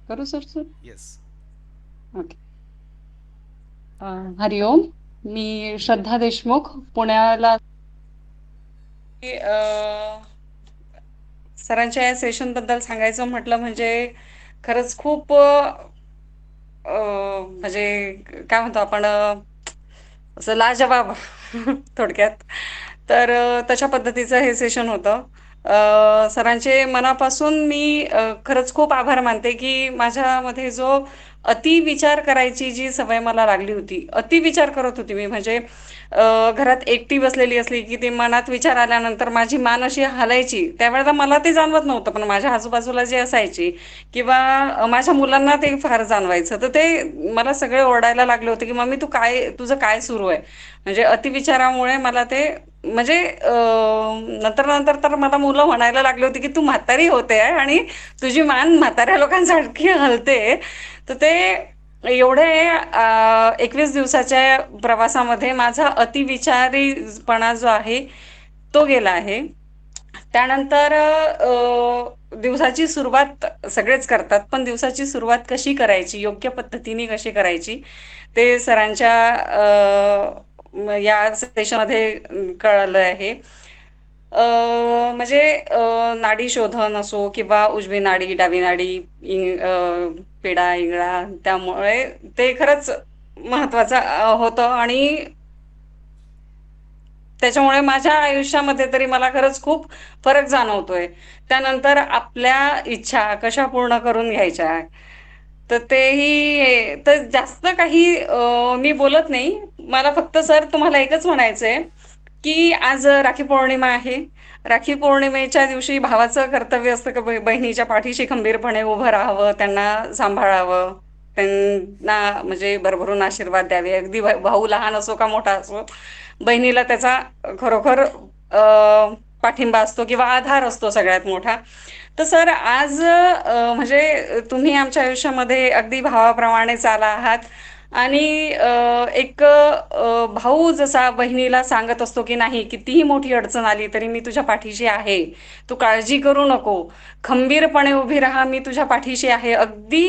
करू sir sir. Yes. Okay. हरिओम. मी श्रद्धा देशमुख पुण्याला. सरांच्या या सेशन बद्दल सांगायचं म्हटलं म्हणजे खरंच खूप म्हणजे काय म्हणतो आपण असं लाजवाब थोडक्यात. तर तशा पद्धतीचं हे सेशन होतं. सरांचे मनापासून मी खरंच खूप आभार मानते की माझ्यामध्ये जो अति विचार करायची जी सवय मला लागली होती, अति विचार करत होती मी. म्हणजे घरात एकटी बसलेली असली की ते मनात विचार आल्यानंतर माझी मान अशी हालायची, त्यावेळेला मला ते जाणवत नव्हतं, पण माझ्या आजूबाजूला जे असायची किंवा माझ्या मुलांना ते फार जाणवायचं. तर ते मला सगळे ओरडायला लागले होते की मम्मी तू काय, तुझं काय सुरू आहे. म्हणजे अतिविचारामुळे मला ते म्हणजे नंतर नंतर तर मला मुलं म्हणायला लागली होती की तू म्हातारी होते आहे आणि तुझी मान म्हाताऱ्या लोकांसारखी हलते. तर ते एवढे 21 दिवसाच्या प्रवासामध्ये माझा अतिविचारीपणा जो आहे तो गेला आहे. त्यानंतर दिवसाची सुरुवात सगळेच करतात, पण दिवसाची सुरुवात कशी करायची, योग्य पद्धतीने कशी करायची, ते सरांच्या या सेशनमध्ये कळालं आहे. म्हणजे नाडी शोधन असो किंवा उजवी नाडी, डावी नाडी, पेडा, इंगळा, त्यामुळे ते खरंच महत्वाचं होतं आणि त्याच्यामुळे माझ्या आयुष्यामध्ये तरी मला खरंच खूप फरक जाणवतोय. त्यानंतर आपल्या इच्छा कशा पूर्ण करून घ्यायच्या, तर तेही तर जास्त काही मी बोलत नाही. मला फक्त सर तुम्हाला एकच म्हणायचंय की आज राखी पौर्णिमा आहे. राखी पौर्णिमेच्या दिवशी भावाचं कर्तव्य असतं की बहिणीच्या पाठीशी खंबीरपणे उभं राहावं, त्यांना सांभाळावं, त्यांना म्हणजे भरभरून आशीर्वाद द्यावे. अगदी भाऊ लहान असो का मोठा असो, बहिणीला त्याचा खरोखर पाठिंबा असतो किंवा आधार असतो सगळ्यात मोठा. तर सर आज म्हणजे तुम्ही आमच्या आयुष्यामध्ये अगदी भावाप्रमाणेच आला आहात. आणि एक भाऊ जसा बहिणीला सांगत असतो की नाही, कितीही मोठी अडचण आली तरी मी तुझ्या पाठीशी आहे, तू काळजी करू नको, खंबीरपणे उभी राहा, मी तुझ्या पाठीशी आहे. अगदी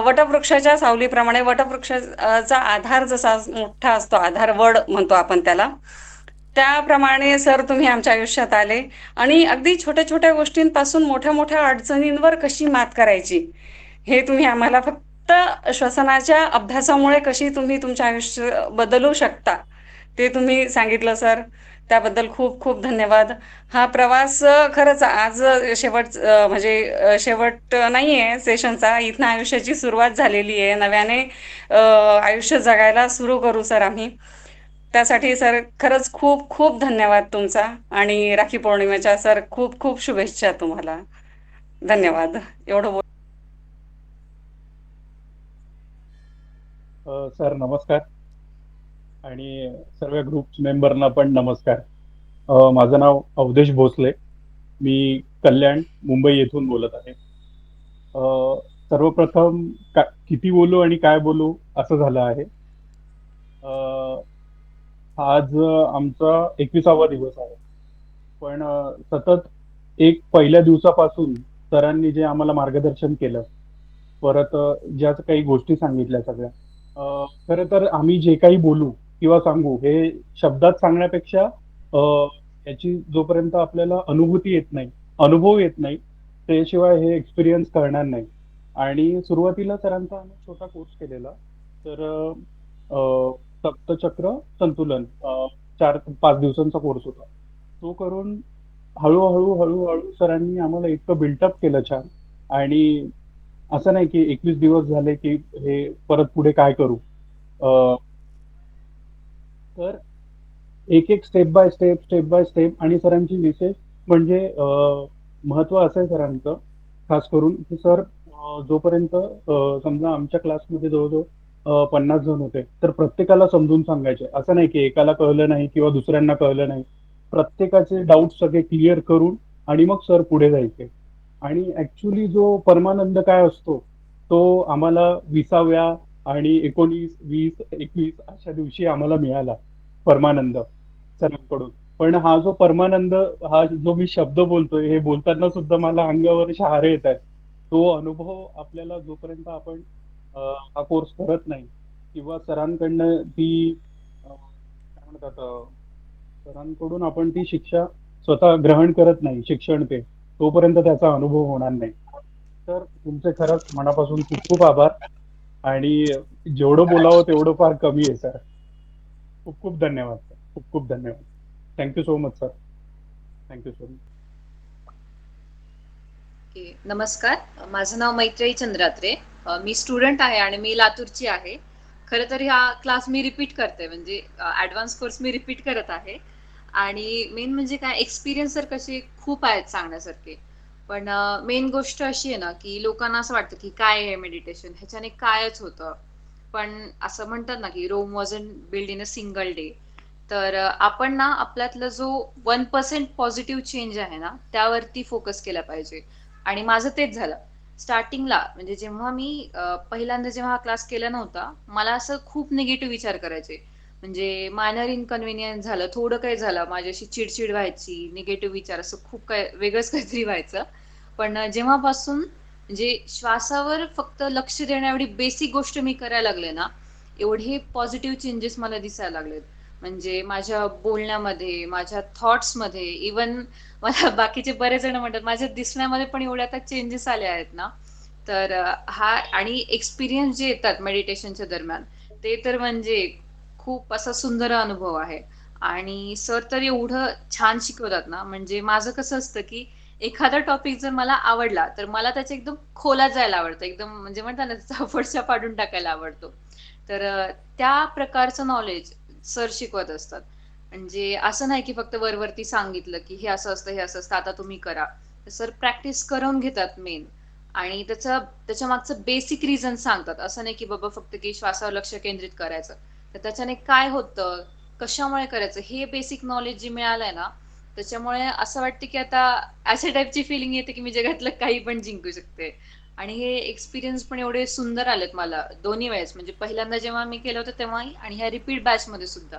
वटवृक्षाच्या सावलीप्रमाणे, वटवृक्षाचा आधार जसा मोठा असतो, आधार वड म्हणतो आपण त्याला, त्याप्रमाणे सर तुम्ही आमच्या आयुष्यात आले. आणि अगदी छोट्या छोट्या गोष्टींपासून मोठ्या मोठ्या अडचणींवर कशी मात करायची हे तुम्ही आम्हाला फक्त श्वसनाच्या अभ्यासामुळे कशी तुम्ही तुमचे आयुष्य बदलू शकता ते तुम्ही सांगितलं सर. त्याबद्दल खूप खूप धन्यवाद. हा प्रवास खरंच आज शेवट म्हणजे शेवट नाहीये सेशनचा, इथनं आयुष्याची सुरुवात झालेली आहे. नव्याने आयुष्य जगायला सुरू करू सर आम्ही. त्यासाठी सर खरंच खूप खूप धन्यवाद तुमचा. आणि राखी पौर्णिमेच्या सर खूप खूप शुभेच्छा तुम्हाला. धन्यवाद. एवढं सर नमस्कार आणि सर्व ग्रुप मेंबरना पण नमस्कार. माझं नाव अवधेश भोसले. मी कल्याण मुंबई येथून बोलत आहे. अ, सर्वप्रथम किती बोलू आणि काय बोलू असं झालं आहे. अ, आज आमचा 21वा दिवस आहे. पण सतत एक पहिल्या दिवसापासून सरांनी जे आम्हाला मार्गदर्शन केलं, परत ज्या काही गोष्टी सांगितल्या सगळ्या, खरं तर आम्ही जे काही बोलू किंवा सांगू हे शब्दात सांगण्यापेक्षा याची जोपर्यंत आपल्याला अनुभूती येत नाही, अनुभव येत नाही, त्याशिवाय हे एक्सपिरियन्स करणार नाही. आणि सुरुवातीला सरांचा आम्ही छोटा कोर्स केलेला. तर सप्तचक्र संतुलन 4-5 दिवसांचा कोर्स होता. तो करून हळूहळू हळूहळू सरांनी आम्हाला इतकं बिल्टअप केलं छान. आणि असं नाही की 21 दिवस झाले की हे परत पुढे काय करू. अ, तर एक एक step by step, step by step. आणि सरांची विशेष म्हणजे महत्व असं आहे सरांचं, खास करून की सर जोपर्यंत समजा आमच्या क्लासमध्ये जवळजवळ 50 जण होते, तर प्रत्येकाला समजून सांगायचे. असं नाही की एकाला कळलं नाही किंवा दुसऱ्यांना कळलं नाही. प्रत्येकाचे डाऊट सगळे क्लिअर करून आणि मग सर पुढे जायचे. आणि ऍक्च्युली जो परमानंद काय असतो तो आम्हाला 20व्या आणि 19, 20, 21 अशा दिवशी आम्हाला मिळाला परमानंद सरांकडून. पण हा जो परमानंद, हा जो मी शब्द बोलतोय, हे बोलताना सुद्धा मला अंगावर शहारे येत आहेत. तो अनुभव आपल्याला जोपर्यंत आपण हा कोर्स करत नाही किंवा सरांकडनं ती काय म्हणतात सरांकडून आपण ती शिक्षा स्वतः ग्रहण करत नाही, शिक्षण ते, तोपर्यंत त्याचा अनुभव होणार नाही. तर तुमचे खरंच मनापासून खूप खूप आभार. आणि जेवढं बोलावं तेवढं फार कमी आहे सर. खूप खूप धन्यवाद सर, खूप खूप धन्यवाद. Thank you so much sir. Thank you so much. Okay. नमस्कार, माझं नाव मैत्रेयी चंद्रात्रे. मी स्टुडंट आहे आणि मी लातूरची आहे. खरं तर हा क्लास मी रिपीट करते, म्हणजे ऍडव्हान्स कोर्स मी रिपीट करत आहे. आणि मेन म्हणजे काय, एक्सपिरियन्स तर कसे खूप आहेत सांगण्यासारखे. पण मेन गोष्ट अशी आहे ना, की लोकांना असं वाटतं की काय आहे मेडिटेशन, ह्याच्याने कायच होतं. पण असं म्हणतात ना, की Rome wasn't built in a single day. तर आपण ना आपल्यातला जो 1% पॉझिटिव्ह चेंज आहे ना, त्यावरती फोकस केला पाहिजे. आणि माझं तेच झालं. स्टार्टिंगला म्हणजे जेव्हा मी पहिल्यांदा जेव्हा हा क्लास केला नव्हता, मला असं खूप निगेटिव्ह विचार करायचे. म्हणजे मायनर इनकन्व्हिनियन्स झालं, थोडं काही झालं, माझ्याशी चिडचिड व्हायची, निगेटिव्ह विचार, असं खूप काय वेगळंच काहीतरी व्हायचं. पण जेव्हापासून म्हणजे श्वासावर फक्त लक्ष देण्या एवढी बेसिक गोष्ट मी करायला लागले ना, एवढे पॉझिटिव्ह चेंजेस मला दिसायला लागलेत. म्हणजे माझ्या बोलण्यामध्ये, माझ्या थॉट्समध्ये, इवन मला बाकीचे बरेच जण म्हणतात माझ्या दिसण्यामध्ये पण एवढे आता चेंजेस आले आहेत ना. तर हा आणि एक्सपिरियन्स जे येतात मेडिटेशनच्या दरम्यान, ते तर म्हणजे खूप असा सुंदर अनुभव आहे. आणि सर तर एवढं छान शिकवतात ना, म्हणजे माझं कसं असतं की एखादा टॉपिक जर मला आवडला तर मला त्याच्या एकदम खोलात जायला आवडतं, एकदम म्हणजे म्हणतात ना त्याचा फडशा पाडून टाकायला आवडतो. तर त्या प्रकारचं नॉलेज सर शिकवत असतात. म्हणजे असं नाही की फक्त वरवरती सांगितलं की हे असं असतं, हे असं असतं, आता तुम्ही करा. सर प्रॅक्टिस करून घेतात मेन. आणि त्याच्या मागचं बेसिक रिझन सांगतात. असं नाही की बाबा फक्त की श्वासावर लक्ष केंद्रित करायचं. तर त्याच्याने काय होतं, कशामुळे करायचं, हे बेसिक नॉलेज जे मिळालंय ना, त्याच्यामुळे असं वाटतं की आता अशा टाईपची फिलिंग येते की मी जगातलं काही पण जिंकू शकते. आणि हे एक्सपिरियन्स पण एवढे सुंदर आलेत मला दोन्ही वेळेस, म्हणजे पहिल्यांदा जेव्हा मी केलं होतं तेव्हाही आणि ह्या रिपीट बॅच मध्ये सुद्धा.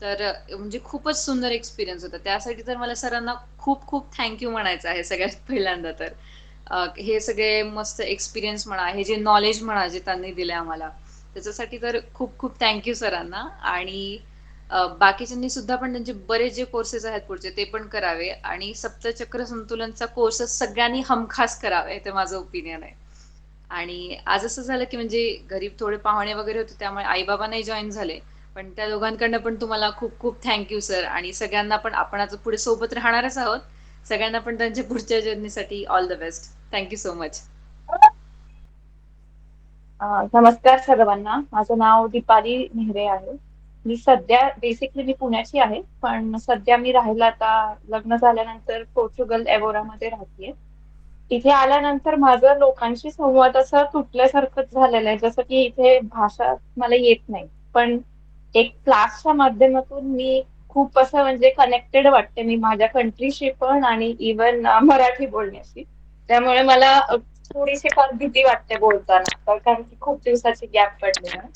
तर म्हणजे खूपच सुंदर एक्सपिरियन्स होता. त्यासाठी तर मला सरांना खूप खूप थँक्यू म्हणायचं आहे सगळ्यात पहिल्यांदा तर. हे सगळे मस्त एक्सपिरियन्स म्हणा, हे जे नॉलेज म्हणा जे त्यांनी दिले आम्हाला, त्याच्यासाठी तर खूप खूप थँक्यू सरांना. आणि बाकीच्यांनी सुद्धा पण त्यांचे बरेच जे कोर्सेस आहेत पुढचे ते पण करावे, आणि सप्तचक्र संतुलनचा कोर्सेस सगळ्यांनी हमखास करावे, ते माझं ओपिनियन आहे. आणि आज असं झालं की म्हणजे घरी थोडे पाहुणे वगैरे होते, त्यामुळे आई बाबा नाही जॉईन झाले. पण त्या दोघांकडनं पण तुम्हाला खूप खूप थँक्यू सर. आणि सगळ्यांना पण, आपण आता पुढे सोबत राहणारच आहोत, सगळ्यांना पण त्यांच्या पुढच्या जर्नीसाठी all the best. Thank you so much. नमस्कार सर्वांना. माझं नाव दीपाली नेहरे आहे. मी सध्या बेसिकली मी पुण्याची आहे, पण सध्या मी राहायला आता लग्न झाल्यानंतर पोर्चुगल एवोरामध्ये राहतेय. इथे आल्यानंतर माझं लोकांशी संवाद असा तुटल्यासारखंच झालेलं आहे, जसं की इथे भाषा मला येत नाही. पण एक क्लासच्या माध्यमातून मी खूप असं म्हणजे कनेक्टेड वाटते मी माझ्या कंट्रीशी पण आणि इवन मराठी बोलण्याशी. त्यामुळे मला थोडीशी फार भीती वाटते बोलताना, कारण की खूप दिवसाची गॅप पडली ना.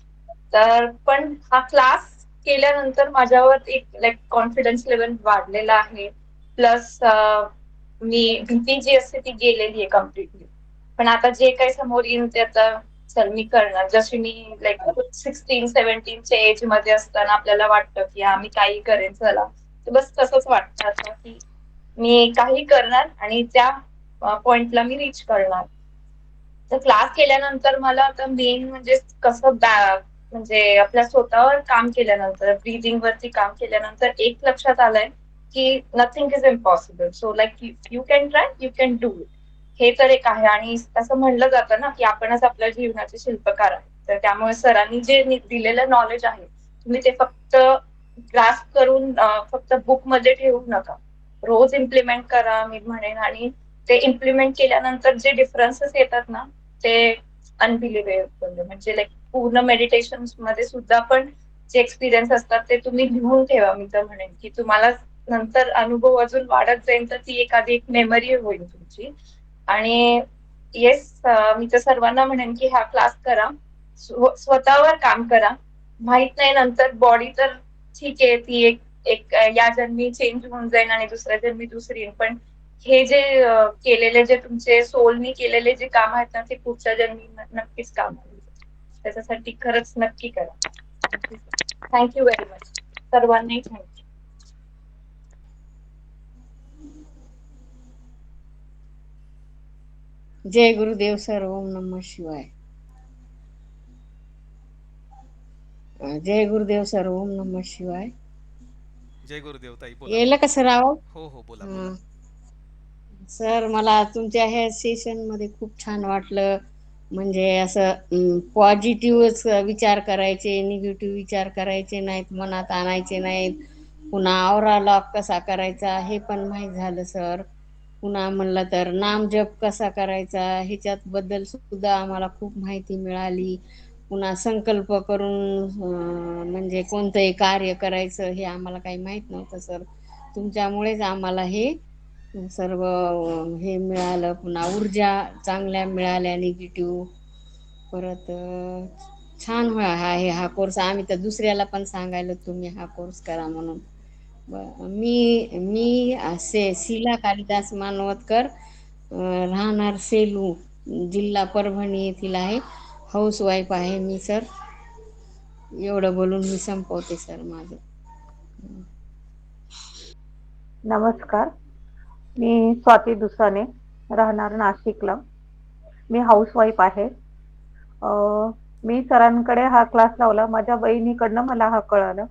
तर पण हा क्लास केल्यानंतर माझ्यावर एक लाईक कॉन्फिडन्स लेवल वाढलेला आहे. प्लस मी भीती जी असते ती गेलेली आहे कम्प्लिटली. पण आता जे काही समोर येईल ते आता चल मी करणार. जशी मी लाईक 16-17च्या एज मध्ये असताना आपल्याला वाटतं की मी काही करेन चला. तर बस तसंच वाटतं आता की मी काही करणार आणि त्या पॉइंटला मी रीच करणार. तर क्लास केल्यानंतर मला आता मेन म्हणजे कसं म्हणजे आपल्या स्वतःवर काम केल्यानंतर, ब्रीदिंग वरती काम केल्यानंतर एक लक्षात आलंय की nothing is impossible. So like you can try, you can do it. हे तर एक आहे. आणि असं म्हणलं जातं ना की आपणच आपल्या जीवनाचे शिल्पकार आहे. तर त्यामुळे सरांनी जे दिलेलं नॉलेज आहे, तुम्ही ते फक्त ग्रास्प करून फक्त बुक मध्ये ठेवू नका. रोज इम्प्लिमेंट करा मी म्हणेन. आणि ते इम्प्लिमेंट केल्यानंतर जे डिफरन्सेस येतात ना, ते अनबिलिव्हेबल. म्हणजे लाईक पूर्ण मेडिटेशन मध्ये सुद्धा पण जे एक्सपिरियन्स असतात ते तुम्ही लिहून ठेवा. मी तर म्हणेन की तुम्हाला नंतर अनुभव अजून वाढत जाईल, तर ती एखादी एक मेमरी होईल तुमची. आणि येस, मी तर सर्वांना म्हणेन की हा क्लास करा, स्वतःवर काम करा. माहित नाही नंतर बॉडी तर ठीक आहे, ती एक एक या जन्मी चेंज होऊन जाईल आणि दुसऱ्या जन्मी दुसरी येईल. पण हे जे केलेले जे तुमचे सोलनी केलेले जे काम आहेत ना ते पुढच्या जन्मी नक्कीच काम होईल. त्याच्यासाठी खरंच नक्की करा. थँक्यू व्हेरी मच सर्वांनाही थँक्यू. जय गुरुदेव सर. ओम नमः शिवाय. जय गुरुदेव सर. ओम नमः शिवाय. जय गुरुदेव ताई, बोला. येलं का सर आवाज? हो हो, बोला बोला. सर मला तुमच्या ह्या सेशन मध्ये खूप छान वाटलं. म्हणजे असं पॉझिटिव्हच विचार करायचे, निगेटिव्ह विचार करायचे नाहीत, मनात आणायचे नाहीत. पुन्हा आवरा लॉक कसा करायचा हे पण माहीत झालं सर. पुन्हा म्हणलं तर नामजप कसा करायचा ह्याच्यात बद्दल सुद्धा आम्हाला खूप माहिती मिळाली. पुन्हा संकल्प करून म्हणजे कोणतंही कार्य करायचं हे आम्हाला काही माहित नव्हतं सर. तुमच्यामुळेच आम्हाला हे सर्व हे मिळालं. पुन्हा ऊर्जा चांगल्या मिळाल्या निगेटिव्ह. परत छान आहे हा कोर्स. आम्ही तर दुसऱ्याला पण सांगायला तुम्ही हा कोर्स करा म्हणून. मी शीला कालिदास मानवतकर, राहणार सेलू, जिल्हा परभणी येथील आहे. हाऊस वाईफ आहे मी सर. एवढं बोलून मी संपवते सर माझं. नमस्कार, मी स्वाती दुसाने, राहणार नाशिकला. मी हाऊसवाईफ आहे. मी सरांकडे हा क्लास लावला. माझ्या बहिणीकडनं मला हा कळालं.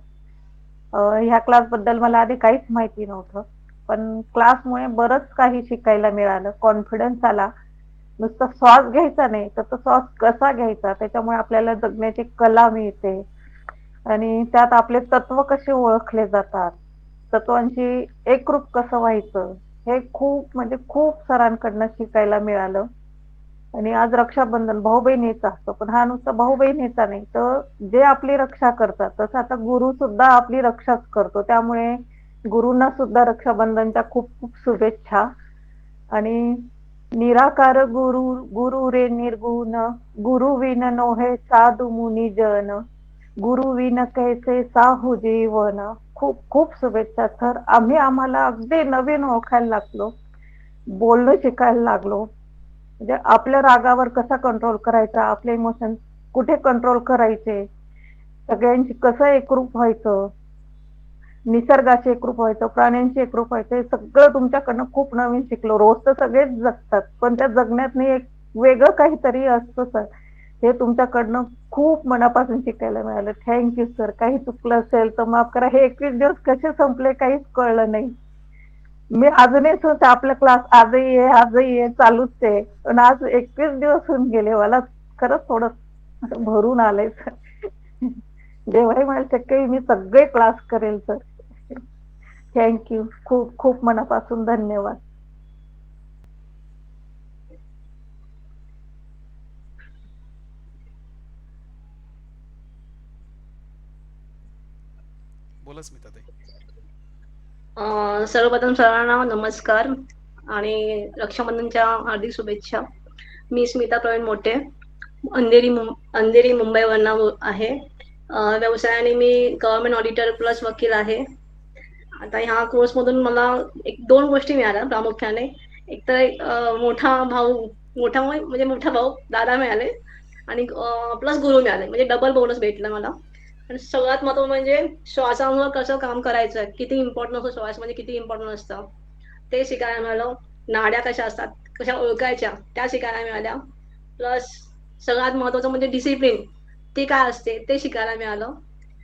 ह्या क्लासबद्दल मला आधी काहीच माहिती नव्हतं, पण क्लासमुळे बरंच काही शिकायला मिळालं. कॉन्फिडन्स आला. नुसता श्वास घ्यायचा नाही तर तो श्वास कसा घ्यायचा, त्याच्यामुळे आपल्याला जगण्याची कला मिळते. आणि त्यात आपले तत्व कसे ओळखले जातात, तत्वांशी एकरूप कसं व्हायचं, हे खूप म्हणजे खूप सरांकडनं शिकायला मिळालं. आणि आज रक्षाबंधन भाऊ बहिणीचा असतो, पण हा नुसता भाऊ बहिणीचा नाही, तर जे आपली रक्षा करतात तसं आता गुरु सुद्धा आपली रक्षाच करतो. त्यामुळे गुरुंना सुद्धा रक्षाबंधनच्या खूप खूप शुभेच्छा. आणि निराकार गुरु गुरु रे निर्गुण, गुरु विन नोहे साधु मुनी जन, गुरु विन कैसे साहू जीवन. खूप खूप शुभेच्छा सर. आम्हाला अगदी नवीन ओळखायला लागलो, बोलणं शिकायला लागलो. म्हणजे आपल्या रागावर कसा कंट्रोल करायचा, आपले इमोशन कुठे कंट्रोल करायचे, सगळ्यांची कसं एकरूप व्हायचं, निसर्गाशी एकरूप व्हायचं, प्राण्यांशी एकरूप व्हायचं, हे सगळं तुमच्याकडनं खूप नवीन शिकलो. रोज तर सगळेच जगतात, पण त्या जगण्यात एक वेगळं काहीतरी असतं सर. हे तुमच्याकडनं खूप मनापासून शिकायला मिळालं. Thank you sir. काही चुकलं असेल तर माफ करा. हे 21 दिवस कसे संपले काहीच कळलं नाही. मी अजूनही सोच आपला क्लास आजही आहे चालूच आहे, पण आज 21 दिवस होऊन गेले. मला खरंच थोडं असं भरून आलंय सर. जेव्हाही मला शक्य होईल मी सगळे क्लास करेल सर. थँक्यू. खूप खूप मनापासून धन्यवाद. बोला स्मिता ताई. सर्वप्रथम सर्वांना नमस्कार आणि रक्षाबंधनच्या हार्दिक शुभेच्छा. मी स्मिता प्रवीण मोठे, अंधेरी मुंबईवरनं आहे. व्यवसायाने मी गव्हर्नमेंट ऑडिटर प्लस वकील आहे. आता ह्या कोर्समधून मला दोन गोष्टी मिळाल्या प्रामुख्याने. एक तर मोठा भाऊ दादा मिळाले आणि प्लस गुरु मिळाले, म्हणजे डबल बोनस भेटलं मला. आणि सगळ्यात महत्त्वाचं म्हणजे श्वासामुळे कसं काम करायचं, किती इम्पॉर्टंट असतो श्वास, म्हणजे किती इम्पॉर्टंट असतं ते शिकायला मिळालं. नाड्या कशा असतात, कशा ओळखायच्या त्या शिकायला मिळाल्या. प्लस सगळ्यात महत्त्वाचं म्हणजे डिसिप्लिन ते काय असते ते शिकायला मिळालं.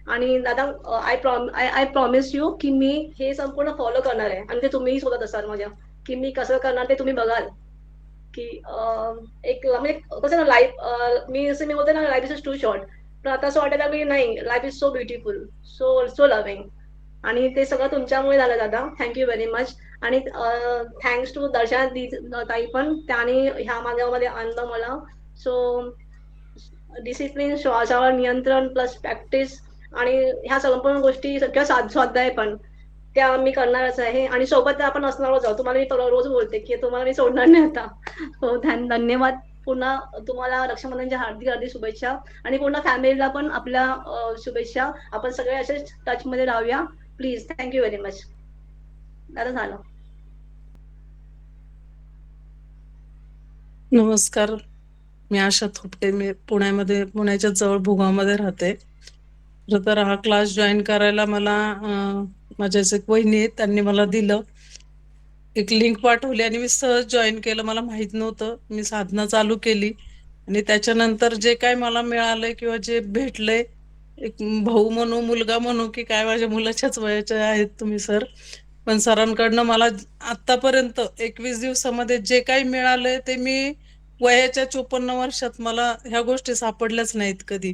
आणि दादा आय प्रॉमिस यू की मी हे संपूर्ण फॉलो करणार आहे, आणि ते तुम्हीही सोबत असाल माझ्या, की मी कसं करणार ते तुम्ही बघाल. की एक म्हणजे कसं ना लाईफ, मी बोलते ना लाईफ इज टू शॉर्ट, पण आता असं वाटायला की नाही, life is so beautiful, so loving. आणि ते सगळं तुमच्यामुळे झालं दादा. Thank you very much. आणि थँक्स टू दर्शना ताई पण, त्याने ह्या माझ्यामध्ये आणलं मला. सो डिसिप्लिन, श्वासावर नियंत्रण प्लस प्रॅक्टिस, आणि ह्या संपूर्ण गोष्टी सगळ्या स्वाध्याय पण त्या मी करणारच आहे. आणि सोबत आपण असणारच आहोत. तुम्हाला मी रोज बोलते की तुम्हाला मी सोडणार नाही आता. हो, धन्यवाद. पुन्हा तुम्हाला रक्षाबंधनच्या हार्दिक हार्दिक शुभेच्छा, आणि पूर्ण फॅमिलीला पण आपल्या शुभेच्छा. आपण सगळे असेच टचमध्ये राहूया प्लीज. Thank you very much. दादा झालं. नमस्कार. मी आशा थोपटे. मी पुण्याच्या जवळ भुगावमध्ये राहते. खरं तर हा क्लास जॉईन करायला मला माझ्या एक वहिनी आहेत, त्यांनी मला दिलं. एक लिंक पाठवली आणि मी सहज जॉईन केलं. मला माहित नव्हतं. मी साधना चालू केली आणि त्याच्यानंतर जे काय मला मिळालंय किंवा जे भेटलंय, एक भाऊ म्हणू, मुलगा म्हणू की काय, माझ्या मुलाच्याच वयाचे आहेत तुम्ही सर. पण सरांकडनं मला आतापर्यंत 21 दिवसामध्ये जे काही मिळालंय ते मी वयाच्या 54 वर्षात मला ह्या गोष्टी सापडल्याच नाहीत कधी.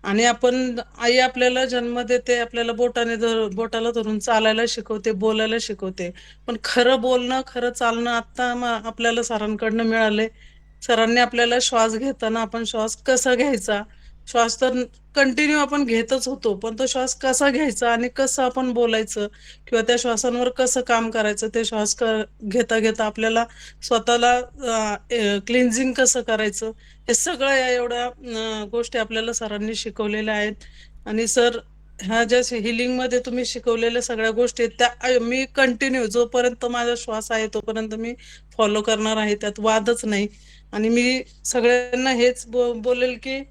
आणि आई आपल्याला जन्म देते, आपल्याला बोटाला धरून चालायला शिकवते, बोलायला शिकवते. पण खरं बोलणं, खरं चालणं आता आपल्याला सरांकडनं मिळालंय. सरांनी आपल्याला श्वास घेताना आपण श्वास कसा घ्यायचा, श्वास तर कंटिन्यू आपण घेतच होतो, पण तो श्वास कसा घ्यायचा आणि कसं आपण बोलायचं किंवा त्या श्वासांवर कसं काम करायचं, ते श्वास घेता घेता आपल्याला स्वतःला क्लिन्झिंग कसं करायचं, हे सगळं या एवढ्या गोष्टी आपल्याला सरांनी शिकवलेल्या आहेत. आणि सर, ह्या ज्या हिलिंग मध्ये तुम्ही शिकवलेल्या सगळ्या गोष्टी आहेत त्या मी कंटिन्यू जोपर्यंत माझा श्वास आहे तोपर्यंत मी फॉलो करणार आहे, त्यात वादच नाही. आणि मी सगळ्यांना हेच बोलेल की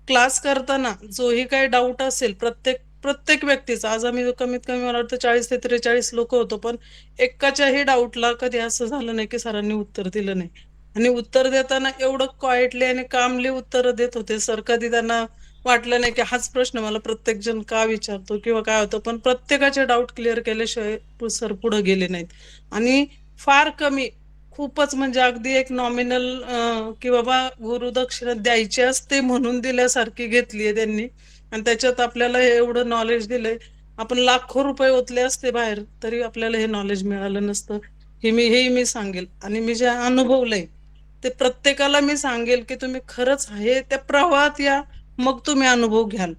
क्लास करताना जोही काही डाऊट असेल प्रत्येक व्यक्तीचा, आज आम्ही कमीत कमी मला वाटतं 40 ते 43 लोक होतो, पण एकाच्याही डाऊटला कधी असं झालं नाही की सरांनी उत्तर दिलं नाही. आणि उत्तर देताना एवढं क्वाइटली आणि कामली उत्तर देत होते सर. कधी त्यांना वाटलं नाही की हाच प्रश्न मला प्रत्येक जण का विचारतो किंवा काय होतं, पण प्रत्येकाचे डाऊट क्लिअर केल्याशिवाय सर पुढे गेले नाहीत. आणि फार कमी, खूपच म्हणजे अगदी एक नॉमिनल की बाबा गुरुदक्षिणा द्यायची असते म्हणून दिल्यासारखी घेतलीये त्यांनी. आणि त्याच्यात आपल्याला हे एवढं नॉलेज दिलंय. आपण लाखो रुपये ओतले असते बाहेर तरी आपल्याला हे नॉलेज मिळालं नसतं. हेही मी सांगेल. आणि मी जे अनुभवलंय ते प्रत्येकाला मी सांगेल की तुम्ही खरंच हे त्या प्रवाहात या, मग तुम्ही अनुभव घ्याल.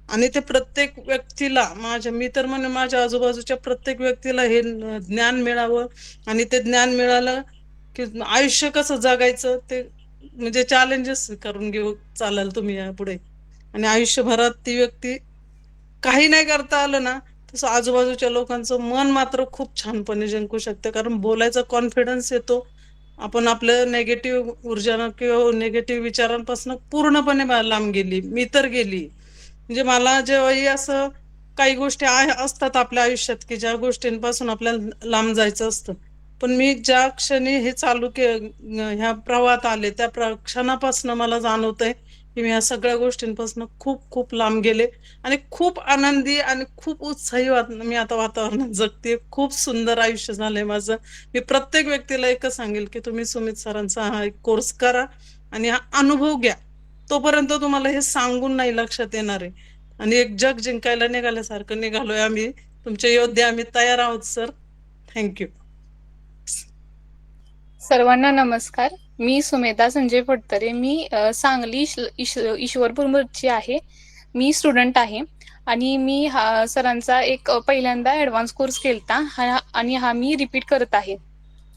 आणि ते प्रत्येक व्यक्तीला, मी तर म्हणे माझ्या आजूबाजूच्या प्रत्येक व्यक्तीला हे ज्ञान मिळावं. आणि ते ज्ञान मिळालं की आयुष्य कसं जगायचं ते म्हणजे चॅलेंजेस करून घेऊ चालाल तुम्ही यापुढे. आणि आयुष्यभरात ती व्यक्ती काही नाही करता आलं ना, तसं आजूबाजूच्या लोकांचं मन मात्र खूप छानपणे जिंकू शकते. कारण बोलायचा कॉन्फिडन्स येतो. आपण आपल्या नेगेटिव्ह ऊर्जा किंवा नेगेटिव्ह विचारांपासून पूर्णपणे लांब गेली. मी तर गेली. म्हणजे मला जेव्हाही असं काही गोष्टी असतात आपल्या आयुष्यात की ज्या गोष्टींपासून आपल्याला लांब जायचं असतं, पण मी ज्या क्षणी हे चालू ह्या प्रवाहात आले त्या क्षणापासून मला जाणवतंय की मी या सगळ्या गोष्टींपासून खूप खूप लांब गेले. आणि खूप आनंदी आणि खूप उत्साही मी आता वातावरणात जगते. खूप सुंदर आयुष्य झालंय माझं. मी प्रत्येक व्यक्तीला एकच सांगेल की तुम्ही सुमित सरांचा हा एक कोर्स करा आणि हा अनुभव घ्या. तोपर्यंत तुम्हाला हे सांगून नाही लक्षात येणार आहे. आणि एक जग जिंकायला निघाल्यासारखं निघालोय आम्ही. तुमचे योद्धे आम्ही तयार आहोत सर. थँक्यू. सर्वांना नमस्कार. मी सुमेधा संजय फडतरे. मी सांगली ईश्वरपूरची आहे. मी स्टुडंट आहे आणि मी सरांचा एक पहिल्यांदा ॲडव्हान्स कोर्स केलता आणि हा मी रिपीट करत आहे.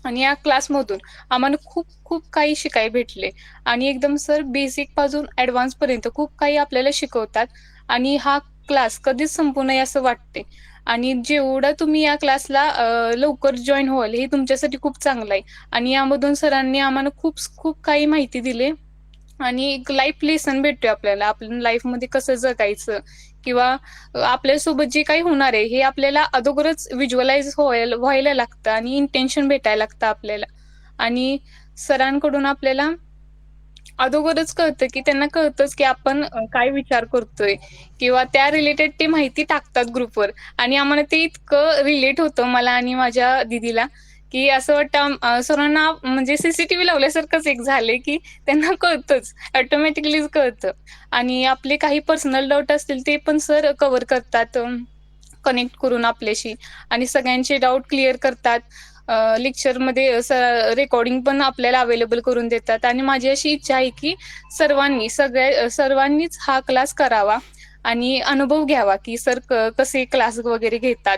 आणि या क्लासमधून आम्हाला खूप खूप काही शिकाय भेटले. आणि एकदम सर बेसिक पासून ॲडव्हान्स पर्यंत खूप काही आपल्याला शिकवतात. आणि हा क्लास कधीच संपू नये असं वाटते. आणि जेवढं तुम्ही या क्लासला लवकर जॉईन व्हाल हे तुमच्यासाठी खूप चांगलं आहे. आणि यामधून सरांनी आम्हाला खूप खूप काही माहिती दिली. आणि एक लाईफ लेसन भेटतोय आपल्याला, आपल्या लाईफमध्ये कसं जगायचं किंवा आपल्यासोबत जे काही होणार आहे हे आपल्याला अगोदरच व्हिज्युअलाइज व्हायला लागतं आणि इंटेन्शन भेटायला लागतं आपल्याला. आणि सरांकडून आपल्याला अगोदरच कळतं की त्यांना कळतंच की आपण काय विचार करतोय किंवा त्या रिलेटेड ते माहिती टाकतात ग्रुपवर. आणि आम्हाला ते इतकं रिलेट होतं मला आणि माझ्या दिदीला की असं वाटतं सरांना म्हणजे सीसीटीव्ही लावल्यासारखंच एक झालंय की त्यांना कळतंच, ऑटोमॅटिकलीच कळतं. आणि आपले काही पर्सनल डाऊट असतील ते पण सर कव्हर करतात कनेक्ट करून आपल्याशी. आणि सगळ्यांचे डाऊट क्लिअर करतात. लेक्चरमध्ये रेकॉर्डिंग पण आपल्याला अवेलेबल करून देतात. आणि माझी अशी इच्छा आहे की सर्वांनीच हा क्लास करावा आणि अनुभव घ्यावा की सर कसे क्लास वगैरे घेतात.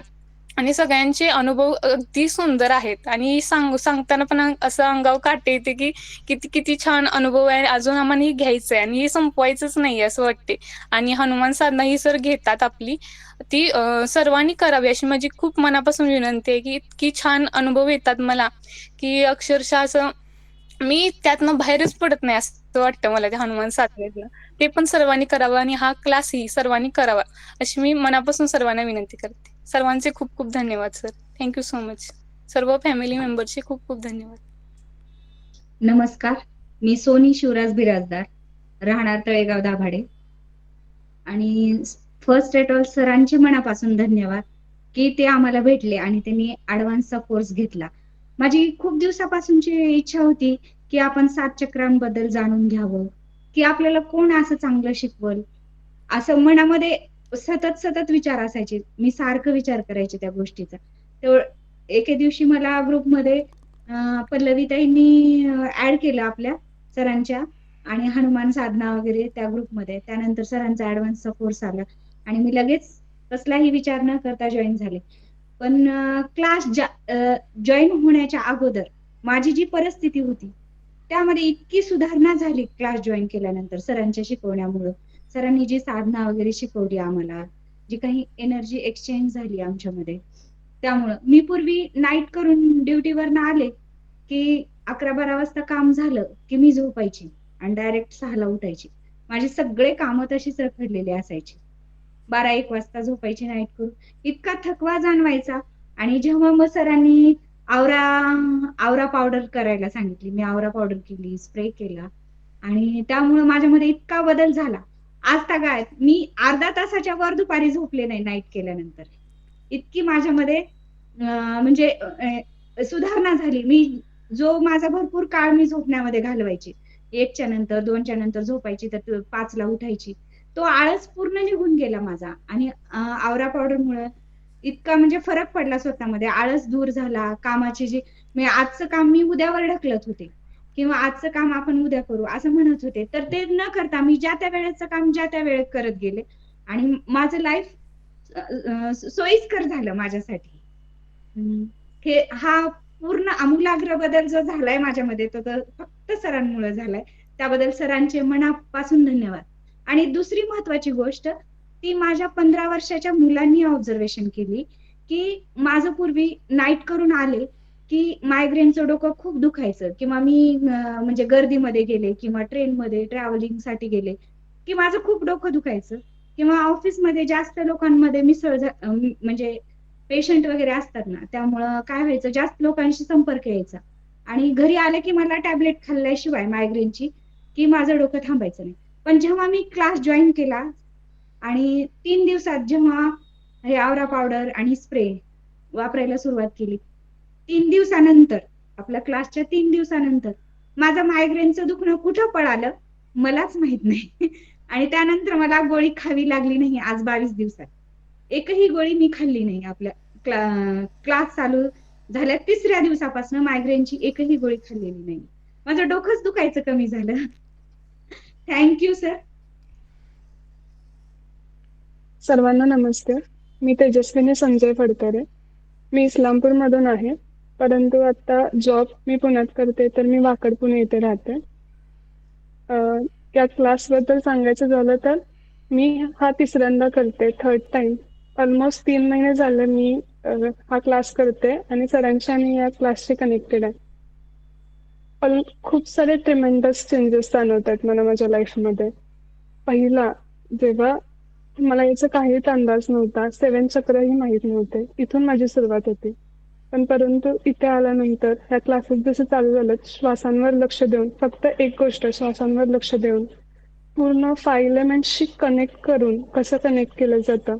आणि सगळ्यांचे अनुभव अगदी सुंदर आहेत. आणि सांगताना पण असं अंगावर काटे येते की किती किती छान अनुभव आहे, अजून आम्हाला हे घ्यायचं आहे आणि हे संपवायचंच नाही असं वाटते. आणि हनुमान साधना ही सर घेतात आपली, ती सर्वांनी करावी अशी माझी खूप मनापासून विनंती आहे. की इतकी छान अनुभव येतात मला की अक्षरशः असं मी त्यातनं बाहेरच पडत नाही असं वाटतं मला त्या हनुमान साधनेतनं. ते पण सर्वांनी करावं आणि हा क्लासही सर्वांनी करावा अशी मी मनापासून सर्वांना विनंती करते. सर्वांचे खूप खूप धन्यवाद सर. Thank you so much. सर्व फॅमिली मेंबरचे खूप खूप धन्यवाद. नमस्कार, मी सोनी शिवराज बिराजदार, राहणार तळेगाव दाभाडे. आणि फर्स्ट एट ऑल सरांचे मनापासून धन्यवाद की ते आम्हाला भेटले आणि त्यांनी ऍडव्हान्सचा कोर्स घेतला. माझी खूप दिवसापासूनची इच्छा होती की आपण 7 चक्रांबद्दल जाणून घ्यावं, की आपल्याला कोण असं चांगलं शिकवल, असं मनामध्ये सतत सतत विचार असायचे. मी सारखं विचार करायचे त्या गोष्टीचा. तेव्हा एके दिवशी मला ग्रुपमध्ये पल्लवीताईंनी ऍड केलं आपल्या सरांच्या आणि हनुमान साधना वगैरे त्या ग्रुपमध्ये. त्यानंतर सरांचा ऍडव्हान्सचा कोर्स आला आणि मी लगेच कसलाही विचार न करता जॉईन झाले. पण क्लास जॉईन होण्याच्या अगोदर माझी जी परिस्थिती होती त्यामध्ये इतकी सुधारणा झाली क्लास जॉईन केल्यानंतर सरांच्या शिकवण्यामुळं. सरांनी जी साधना वगैरे शिकवली आम्हाला, जी काही एनर्जी एक्सचेंज झाली आमच्यामध्ये, त्यामुळं मी पूर्वी नाईट करून ड्युटीवर ना आले की 11-12 वाजता काम झालं की मी झोपायची आणि डायरेक्ट 6ला उठायची. माझे सगळे कामं तशीच रखडलेले असायची. 12-1 वाजता झोपायची नाईट करून. इतका थकवा जाणवायचा. आणि जेव्हा मग सरांनी आवरा आवरा पावडर करायला सांगितली, मी आवरा पावडर केली, स्प्रे केला आणि त्यामुळे माझ्यामध्ये इतका बदल झाला. आज तागायत मी अर्धा तासाच्या वर दुपारी झोपले नाही नाईट केल्यानंतर. इतकी माझ्यामध्ये म्हणजे सुधारणा झाली. मी जो माझा भरपूर काळ मी झोपण्यामध्ये घालवायची, 1च्या नंतर 2च्या नंतर झोपायची तर 5ला उठायची, तो आळस पूर्ण निघून गेला माझा. आणि आवरा पावडरमुळे इतका म्हणजे फरक पडला स्वतःमध्ये. आळस दूर झाला. कामाची जी मी आजचं काम मी उद्यावर ढकलत होते किंवा आजचं काम आपण उद्या करू असं म्हणत होते, तर ते न करता मी ज्या त्या वेळेचं काम ज्या त्या वेळेत करत गेले आणि माझं लाईफ सोयीस्कर झालं माझ्यासाठी. हे हा पूर्ण आमूलाग्र बदल जो झालाय माझ्यामध्ये तो तर फक्त सरांमुळे झालाय. त्याबद्दल सरांचे मनापासून धन्यवाद. आणि दुसरी महत्वाची गोष्ट ती माझ्या 15 वर्षाच्या मुलांनी ऑब्झर्वेशन केली की माझं पूर्वी नाईट करून आले की मायग्रेनचं डोकं खूप दुखायचं किंवा मी म्हणजे गर्दीमध्ये गेले किंवा ट्रेनमध्ये ट्रॅव्हलिंग साठी गेले की माझं खूप डोकं दुखायचं किंवा ऑफिसमध्ये जास्त लोकांमध्ये म्हणजे पेशंट वगैरे असतात ना, त्यामुळं काय व्हायचं जास्त लोकांशी संपर्क यायचा आणि घरी आले की मला टॅबलेट खाल्ल्याशिवाय मायग्रेनची की माझं डोकं थांबायचं नाही. पण जेव्हा मी क्लास जॉईन केला आणि 3 दिवसात जेव्हा हे आवरा पावडर आणि स्प्रे वापरायला सुरुवात केली, 3 दिवसानंतर आपल्या क्लासच्या 3 दिवसानंतर माझं मायग्रेनचं दुखणं कुठं पळालं मलाच माहित नाही. आणि त्यानंतर मला गोळी खावी लागली नाही. आज 22 दिवसात एकही गोळी मी खाल्ली नाही. आपल्या क्लास चालू झाल्या 3ऱ्या दिवसापासून मायग्रेनची एकही गोळी खाल्लेली नाही. माझं डोकंच दुखायचं कमी झालं. Thank you sir. सर्वांना नमस्ते. मी तेजस्विनी संजय फडतरे. मी इस्लामपूरमधून आहे, परंतु आता जॉब मी पुण्यात करते, तर मी वाकड पुणे येथे राहते. या क्लासबद्दल सांगायचं झालं तर मी हा 3ऱ्यांदा करते, 3rd टाइम. ऑलमोस्ट 3 महिने झाले मी हा क्लास करते आणि सरांशी आणि या क्लासशी कनेक्टेड आहे. पण खूप सारे ट्रिमेंडस चेंजेस जाणवतात मला माझ्या लाईफमध्ये. पहिला जेव्हा मला याचा काहीच अंदाज नव्हता, 7 चक्रही माहीत नव्हते, इथून माझी सुरुवात होती. पण परंतु इथे आल्यानंतर ह्या क्लासेस जसं चालू झालं, श्वासांवर लक्ष देऊन, फक्त एक गोष्ट श्वासांवर लक्ष देऊन पूर्ण 5 एलिमेंट्सशी कनेक्ट करून कसं कनेक्ट केलं जातं.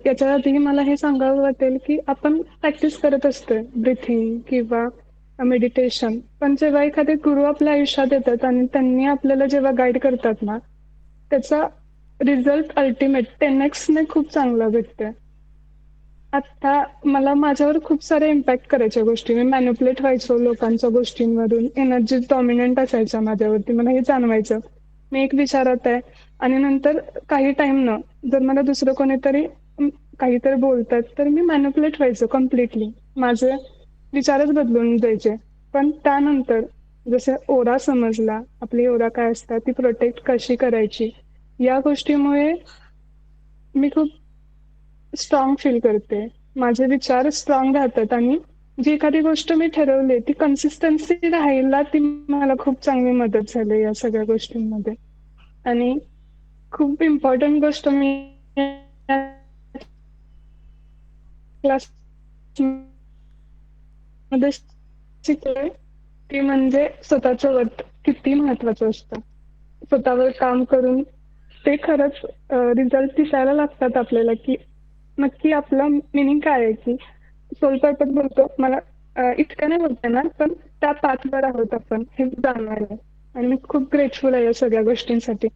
याच्या आधी मला हे सांगावं वाटेल की आपण प्रॅक्टिस करत असतोय ब्रिथिंग किंवा मेडिटेशन, पण जेव्हा एखादे गुरु आपल्या आयुष्यात येतात आणि त्यांनी आपल्याला जेव्हा गाईड करतात ना, त्याचा रिझल्ट अल्टिमेट 10x ने खूप चांगला भेटतोय. आता मला माझ्यावर खूप सारे इम्पॅक्ट करायच्या गोष्टी, मी मॅन्युप्युलेट व्हायचो लोकांच्या गोष्टींवरून, एनर्जी डॉमिनंट असायच्या माझ्यावरती, मला हे जाणवायचं. मी एक विचारात आहे आणि नंतर काही टाइम न जर मला दुसरं कोणीतरी काहीतरी बोलतात तर मी मॅन्युप्युलेट व्हायचं कम्प्लिटली, माझे विचारच बदलून जायचे. पण त्यानंतर जसं ओरा समजला, आपली ओरा काय असतात, ती प्रोटेक्ट कशी करायची, या गोष्टीमुळे मी खूप स्ट्रॉंग फील करते. माझे विचार स्ट्रॉंग राहतात आणि जी एखादी गोष्ट मी ठरवली ती कन्सिस्टन्सी राहायला ती मला खूप चांगली मदत झाली या सगळ्या गोष्टींमध्ये. आणि खूप इम्पॉर्टंट गोष्ट मी क्लास मध्ये शिकले ती म्हणजे स्वतःचं वर्थ किती महत्वाचं असतं. स्वतःवर काम करून ते खरंच रिझल्ट दिसायला लागतात आपल्याला की नक्की आपलं मिनिंग काय आहे की सोल पर्पज बोलतो मला इतकं नाही बोलता येणार पण त्या पाथवर आहोत आपण हे जाणणार आहे. आणि मी खूप ग्रेटफुल आहे या सगळ्या गोष्टींसाठी.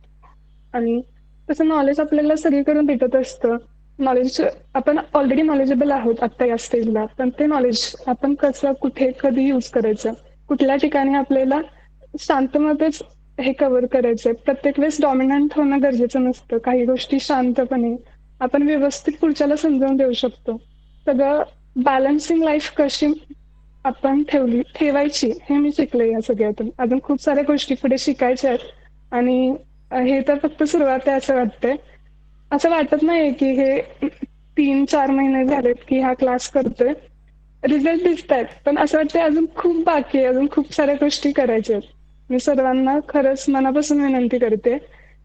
आणि तसं नॉलेज आपल्याला सगळीकडून भेटत असतं. नॉलेज आपण ऑलरेडी नॉलेजेबल आहोत आता या स्टेजला, पण ते नॉलेज आपण कसं कुठे कधी यूज करायचं, कुठल्या ठिकाणी आपल्याला शांतमध्येच हे कव्हर करायचंय. प्रत्येक वेळेस डॉमिनंट होणं गरजेचं नसतं. काही गोष्टी शांतपणे आपण व्यवस्थित पुढच्याला समजावून देऊ शकतो. सगळं बॅलन्सिंग लाईफ कशी आपण ठेवायची हे मी शिकले या सगळ्यातून. अजून खूप साऱ्या गोष्टी पुढे शिकायच्या आहेत आणि हे तर फक्त सुरुवात आहे असं वाटतंय. असं वाटत नाहीये की हे 3-4 महिने झालेत की हा क्लास करतोय. रिझल्ट दिसत आहेत पण असं वाटतंय अजून खूप बाकी आहे, अजून खूप साऱ्या गोष्टी करायच्या आहेत. मी सर्वांना खरंच मनापासून विनंती करते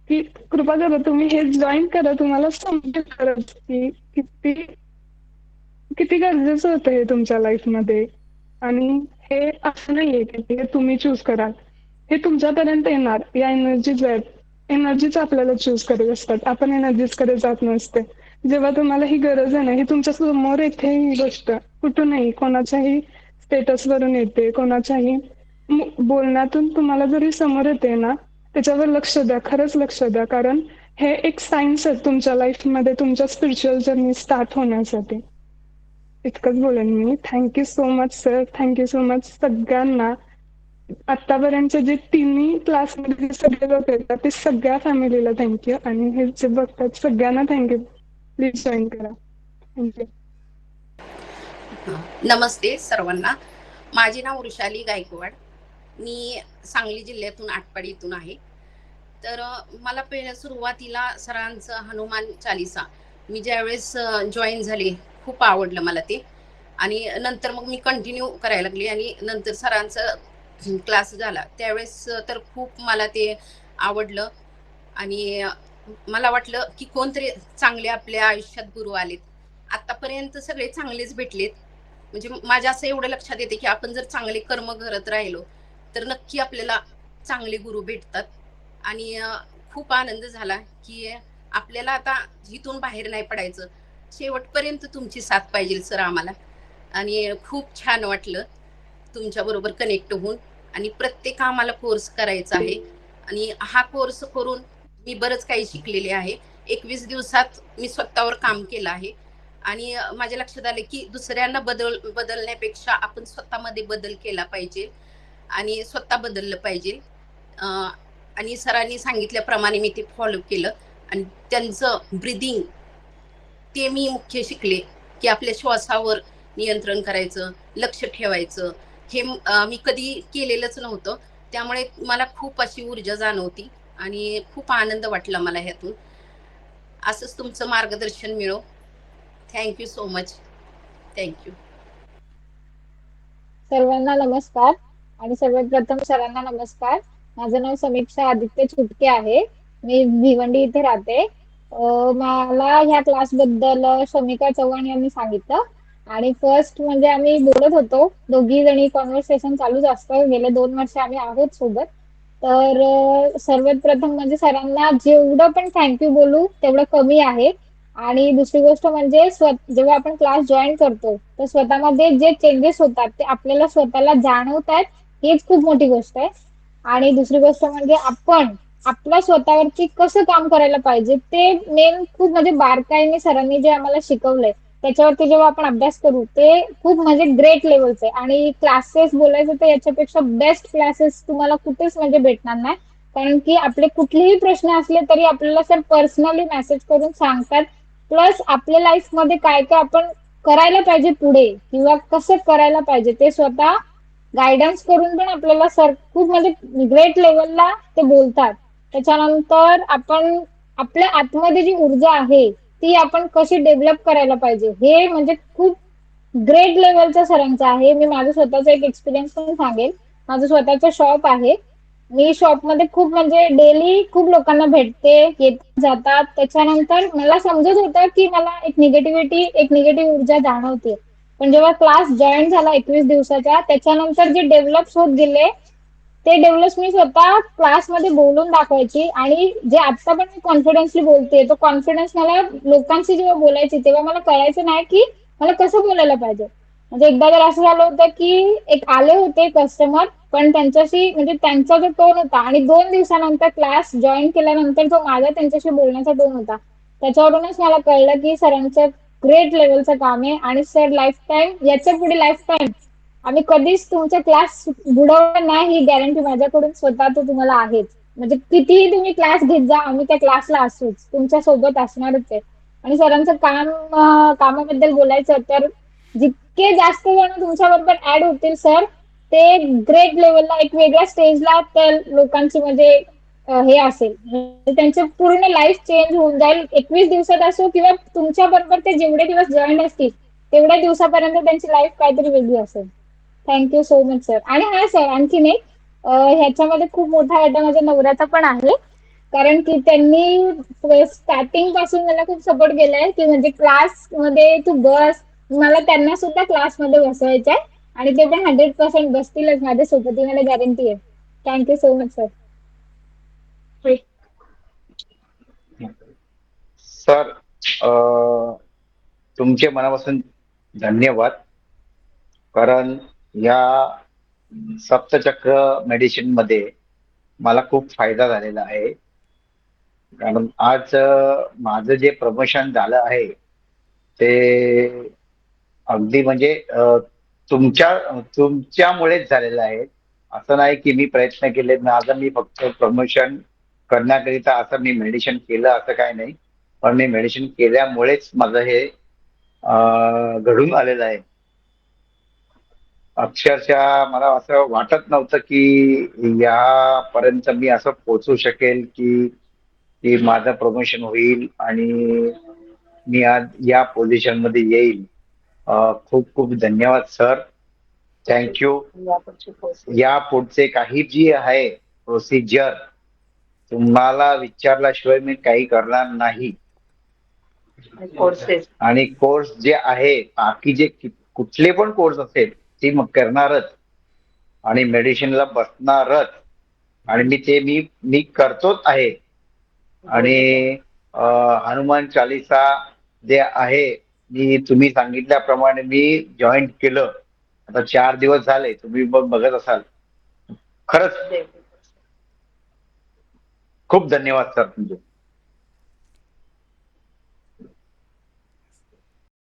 की कृपा करा तुम्ही हे जॉईन करा. तुम्हाला समजेल खरंच की किती किती गरजेचं होतं हे तुमच्या लाईफमध्ये. आणि हे असं नाहीये की हे तुम्ही चूज कराल, हे तुमच्यापर्यंत येणार. या एनर्जीज आहेत, एनर्जीच आपल्याला चूज करत असतात. आपण एनर्जीज कडे जात नसते. जेव्हा तुम्हाला ही गरज आहे ना, ही तुमच्या समोर येते ही गोष्ट कुठूनही कोणाच्याही स्टेटस वरून येते, कोणाच्याही बोलण्यातून तुम्हाला जरी समोर येते ना, त्याच्यावर लक्ष द्या, खरंच लक्ष द्या. कारण हे एक सायन्स आहे तुमच्या लाईफमध्ये तुमच्या स्पिरिच्युअल जर्नी स्टार्ट होण्यासाठी. इतकंच बोलेन मी. Thank you so much sir, thank you so much सगळ्यांना. आतापर्यंतचे जे तिन्ही क्लासमध्ये जे सगळे लोक येतात ते सगळ्या फॅमिलीला थँक्यू आणि हे जे बघतात सगळ्यांना थँक्यू. प्लीज जॉईन करा. थँक्यू. नमस्ते सर्वांना. माझे नाव वृषाली गायकवाड. मी सांगली जिल्ह्यातून आटपाडीतून आहे. तर मला पहिल्या सुरुवातीला सरांचं हनुमान चालिसा मी ज्यावेळेस जॉईन झाले खूप आवडलं मला ते. आणि नंतर मग मी कंटिन्यू करायला लागली आणि नंतर सरांचं क्लास झाला त्यावेळेस तर खूप मला ते आवडलं. आणि मला वाटलं की कोणतरी चांगले आपल्या आयुष्यात गुरु आलेत. आतापर्यंत सगळे चांगलेच भेटलेत. म्हणजे माझ्या असं एवढं लक्षात येते की आपण जर चांगले कर्म करत राहिलो तर नक्की आपल्याला चांगले गुरु भेटतात. आणि खूप आनंद झाला की आपल्याला आता इथून बाहेर नाही पडायचं, शेवटपर्यंत तुमची साथ पाहिजे सर आम्हाला. आणि खूप छान वाटलं तुमच्याबरोबर कनेक्ट होऊन. आणि प्रत्येक आम्हाला कोर्स करायचा आहे आणि हा कोर्स करून मी बरंच काही शिकलेले आहे. 21 दिवसात मी स्वतःवर काम केलं आहे आणि माझ्या लक्षात आलं की दुसऱ्यांना बदलण्यापेक्षा आपण स्वतःमध्ये बदल केला पाहिजे आणि स्वतः बदललं पाहिजे. आणि सरांनी सांगितल्याप्रमाणे मी ते फॉलो केलं आणि त्यांचं ब्रीदिंग ते मी मुख्य शिकले की आपल्या श्वासावर नियंत्रण करायचं, लक्ष ठेवायचं. हे मी कधी केलेलंच नव्हतं. त्यामुळे मला खूप अशी ऊर्जा जाणवती आणि खूप आनंद वाटला मला ह्यातून. असंच तुमचं मार्गदर्शन मिळो. Thank you so much. थँक्यू. सर्वांना नमस्कार आणि सर्वात प्रथम सरांना नमस्कार. माझं नाव समीक्षा आदित्य छुटके आहे. मी भिवंडी इथे राहते. मला ह्या क्लास बद्दल शमिका चव्हाण यांनी सांगितलं आणि फर्स्ट म्हणजे आम्ही बोलत होतो दोघी जणी, कॉन्व्हर्सेशन चालूच असतं. गेले 2 वर्ष आम्ही आहोत सोबत. तर सर्वात प्रथम म्हणजे सरांना जेवढं पण थँक्यू बोलू तेवढं कमी आहे. आणि दुसरी गोष्ट म्हणजे जेव्हा आपण क्लास जॉईन करतो तर स्वतःमध्ये जे चेंजेस होतात ते आपल्याला स्वतःला जाणवतात, हेच खूप मोठी गोष्ट आहे. आणि दुसरी गोष्ट म्हणजे आपण आपल्या स्वतःवरती कसं काम करायला पाहिजे ते मेन खूप म्हणजे बारकाईने सरांनी जे आम्हाला शिकवलंय त्याच्यावरती जेव्हा आपण अभ्यास करू ते खूप म्हणजे ग्रेट लेवलचे. आणि क्लासेस बोलायचं तर याच्यापेक्षा बेस्ट क्लासेस तुम्हाला कुठेच म्हणजे भेटणार नाही. कारण की आपले कुठलेही प्रश्न असले तरी आपल्याला सर पर्सनली मेसेज करून सांगतात. प्लस आपल्या लाईफ मध्ये काय काय आपण करायला पाहिजे पुढे किंवा कसं करायला पाहिजे ते स्वतः गायडन्स करून पण आपल्याला सर खूप म्हणजे ग्रेट लेवलला ते बोलतात. त्याच्यानंतर आपण आपल्या आतमध्ये जी ऊर्जा आहे ती आपण कशी डेव्हलप करायला पाहिजे हे म्हणजे खूप ग्रेट लेवलचा सरांचा आहे. मी माझं स्वतःचा एक एक्सपिरियन्स पण सांगेल. माझं स्वतःचं शॉप आहे. मी शॉपमध्ये खूप म्हणजे डेली खूप लोकांना भेटते, येतात जातात. त्याच्यानंतर मला समजत होतं की मला एक निगेटिव्ह ऊर्जा जाणवते. पण जेव्हा क्लास जॉईन झाला 21 दिवसाचा, त्याच्यानंतर जे डेव्हलप होत गेले ते डेव्हलप मी स्वतः क्लासमध्ये बोलून दाखवायची आणि जे आता पण मी कॉन्फिडन्सली बोलते, तो कॉन्फिडन्स मला लोकांशी जेव्हा बोलायची तेव्हा मला कळायचं नाही की मला कसं बोलायला पाहिजे. म्हणजे एकदा तर असं झालं होतं की एक आले होते कस्टमर, पण त्यांच्याशी म्हणजे त्यांचा जो टोन होता आणि 2 दिवसानंतर क्लास जॉईन केल्यानंतर जो माझा त्यांच्याशी बोलण्याचा टोन होता, त्याच्यावरूनच मला कळलं की सरांचं ग्रेट लेवलचं काम आहे आणि सर लाईफ टाईम याच्या पुढे लाईफ टाईम आम्ही कधीच तुमचा क्लास बुडवणार नाही ही गॅरंटी माझ्याकडून स्वतः तो तुम्हाला आहेच. म्हणजे कितीही तुम्ही क्लास घेत जा, आम्ही त्या क्लासला असूच, तुमच्या सोबत असणारच आहे. आणि सरांचं कामाबद्दल बोलायचं तर जितके जास्त जण तुमच्याबरोबर ऍड होतील सर, ते ग्रेट लेवलला एक वेगळ्या स्टेजला त्या लोकांची म्हणजे हे असेल, म्हणजे त्यांचं पूर्ण लाईफ चेंज होऊन जाईल. 21 दिवसात असो किंवा तुमच्या बरोबर ते जेवढे दिवस जॉईन असतील तेवढ्या दिवसापर्यंत त्यांची लाईफ काहीतरी वेगळी असेल. Thank you so much sir. आणि हा सर आणखीन एक ह्याच्यामध्ये खूप मोठा वाटा माझ्या नवऱ्याचा पण आहे. कारण की त्यांनी स्टार्टिंग पासून मला खूप सपोर्ट केलाय की म्हणजे क्लास मध्ये तू बस. मला त्यांना सुद्धा क्लासमध्ये बसवायचंय आणि ते पण 100% बसतीलच माझ्यासोबत, ही मला गॅरंटी आहे. Thank you so much sir. Sir तुमचे मनापासून धन्यवाद. कारण या सप्तचक्र मेडिसिन मध्ये मला खूप फायदा झालेला आहे. कारण आज माझं जे प्रमोशन झालं आहे ते अगदी म्हणजे तुमच्यामुळेच झालेलं आहे. असं नाही की मी प्रयत्न केले, माझं मी फक्त प्रमोशन करण्याकरिता असं मी मेडिसिन केलं असं काही नाही. पण मी मेडिसिन केल्यामुळेच माझं हे घडून आलेलं आहे. अक्षरशः मला असं वाटत नव्हतं की यापर्यंत मी असं पोहोचू शकेल की माझं प्रमोशन होईल आणि मी आज या पोझिशन मध्ये येईल. खूप खूप धन्यवाद सर. थँक्यू. या पुढचे काही जी आहे प्रोसिजर तुम्हाला विचारल्याशिवाय मी काही करणार नाही. आणि कोर्स जे आहे बाकी जे कुठले पण कोर्स असेल ते मग करणारच आणि मेडिसिनला बसणारच. आणि मी करतोच आहे. आणि हनुमान चालीसा जे आहे मी तुम्ही सांगितल्याप्रमाणे मी जॉईन केलं. आता 4 दिवस झाले, तुम्ही बघत असाल. खरंच खूप धन्यवाद सर तुमचे.